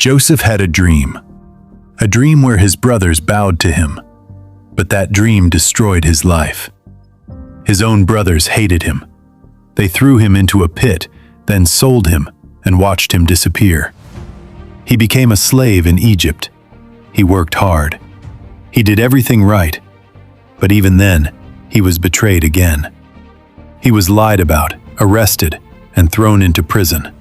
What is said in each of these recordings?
Joseph had a dream where his brothers bowed to him, but that dream destroyed his life. His own brothers hated him. They threw him into a pit, then sold him and watched him disappear. He became a slave in Egypt. He worked hard. He did everything right, but even then, he was betrayed again. He was lied about, arrested, and thrown into prison.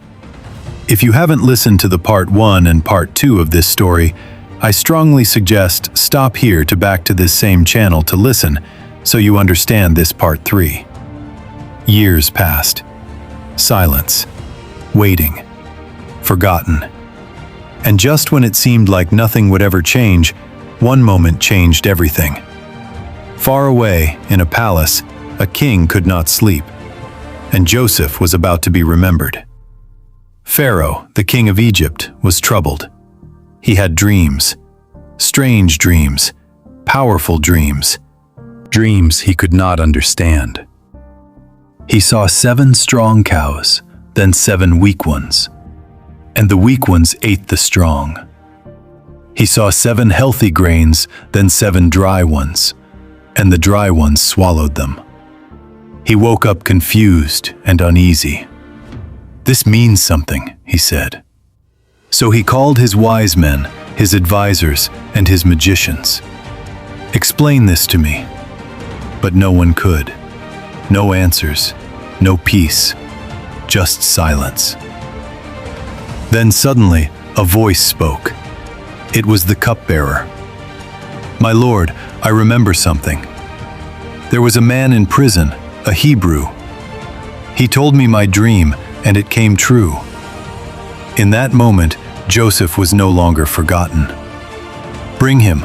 If you haven't listened to the part 1 and part 2 of this story, I strongly suggest stop here to back to this same channel to listen so you understand this part 3. Years passed. Silence. Waiting. Forgotten. And just when it seemed like nothing would ever change, one moment changed everything. Far away, in a palace, a king could not sleep, and Joseph was about to be remembered. Pharaoh, the king of Egypt, was troubled. He had dreams, strange dreams, powerful dreams, dreams he could not understand. He saw 7 strong cows, then 7 weak ones, and the weak ones ate the strong. He saw 7 healthy grains, then 7 dry ones, and the dry ones swallowed them. He woke up confused and uneasy. "This means something," he said. So he called his wise men, his advisors, and his magicians. "Explain this to me." But no one could. No answers, no peace, just silence. Then suddenly, a voice spoke. It was the cupbearer. "My lord, I remember something. There was a man in prison, a Hebrew. He told me my dream, and it came true." In that moment, Joseph was no longer forgotten. "Bring him."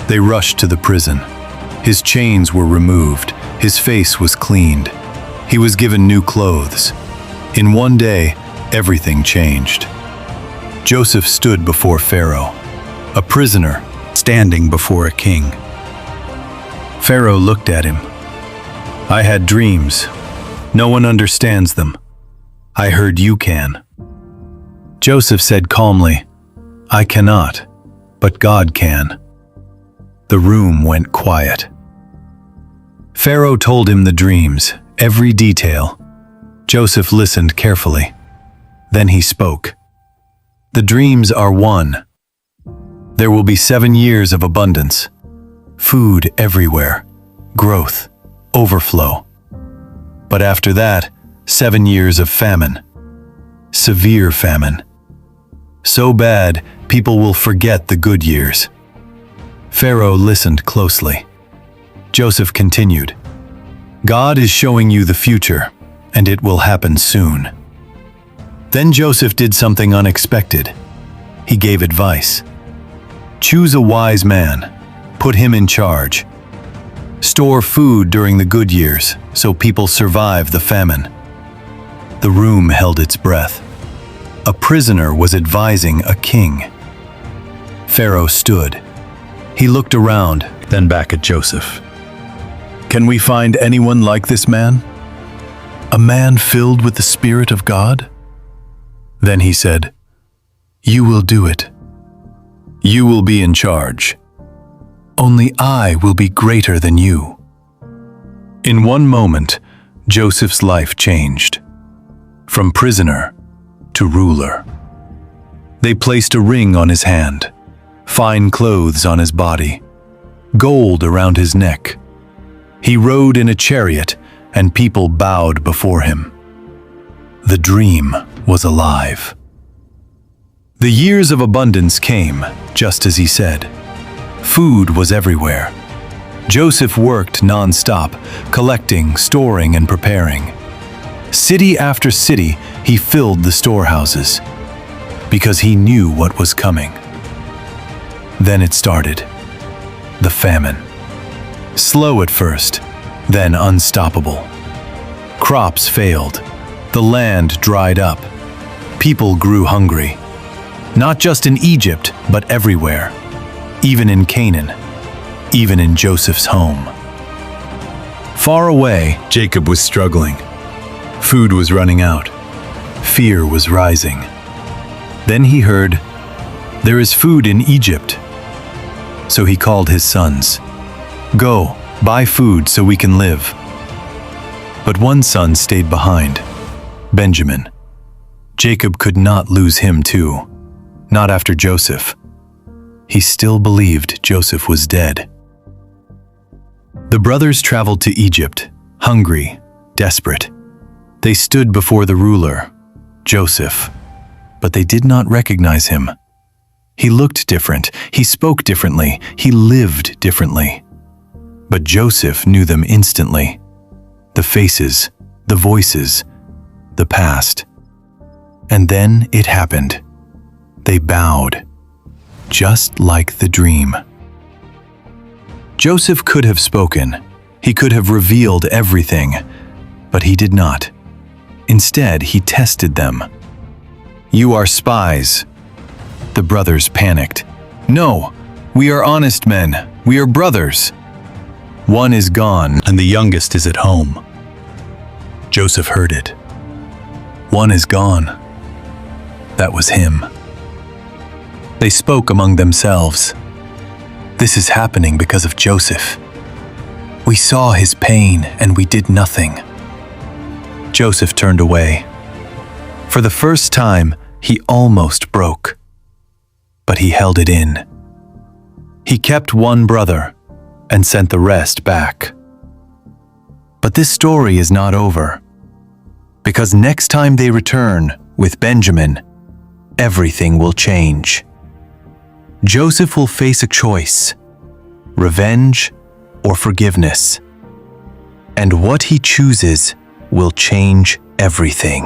They rushed to the prison. His chains were removed. His face was cleaned. He was given new clothes. In one day, everything changed. Joseph stood before Pharaoh, a prisoner standing before a king. Pharaoh looked at him. "I had dreams. No one understands them. I heard you can." Joseph said calmly, "I cannot, but God can." The room went quiet. Pharaoh told him the dreams, every detail. Joseph listened carefully. Then he spoke. "The dreams are one. There will be 7 years of abundance, food everywhere, growth, overflow. But after that, 7 years of famine, severe famine. So bad, people will forget the good years." Pharaoh listened closely. Joseph continued, "God is showing you the future, and it will happen soon." Then Joseph did something unexpected. He gave advice. "Choose a wise man, put him in charge. Store food during the good years, so people survive the famine." The room held its breath. A prisoner was advising a king. Pharaoh stood. He looked around, then back at Joseph. "Can we find anyone like this man? A man filled with the Spirit of God?" Then he said, "You will do it. You will be in charge. Only I will be greater than you." In one moment, Joseph's life changed. From prisoner to ruler. They placed a ring on his hand, fine clothes on his body, gold around his neck. He rode in a chariot, and people bowed before him. The dream was alive. The years of abundance came, just as he said. Food was everywhere. Joseph worked non-stop, collecting, storing, and preparing. City after city, he filled the storehouses, because he knew what was coming. Then it started. The famine. Slow at first, then unstoppable. Crops failed. The land dried up. People grew hungry. Not just in Egypt, but everywhere. Even in Canaan. Even in Joseph's home. Far away, Jacob was struggling. Food was running out. Fear was rising. Then he heard "There is food in Egypt." So he called his sons. "Go, buy food so we can live." But one son stayed behind, Benjamin. Jacob could not lose him too, not after Joseph. He still believed Joseph was dead. The brothers traveled to Egypt, hungry, desperate. They stood before the ruler, Joseph, but they did not recognize him. He looked different, he spoke differently, he lived differently. But Joseph knew them instantly. The faces, the voices, the past. And then it happened. They bowed, just like the dream. Joseph could have spoken. He could have revealed everything, but he did not. Instead, he tested them. "You are spies." The brothers panicked. "No, we are honest men. We are brothers." "One is gone, and the youngest is at home." Joseph heard it. "One is gone." That was him. They spoke among themselves. "This is happening because of Joseph. We saw his pain and we did nothing." Joseph turned away. For the first time, he almost broke. But he held it in. He kept one brother and sent the rest back. But this story is not over. Because next time they return with Benjamin, everything will change. Joseph will face a choice: revenge or forgiveness. And what he chooses will change everything.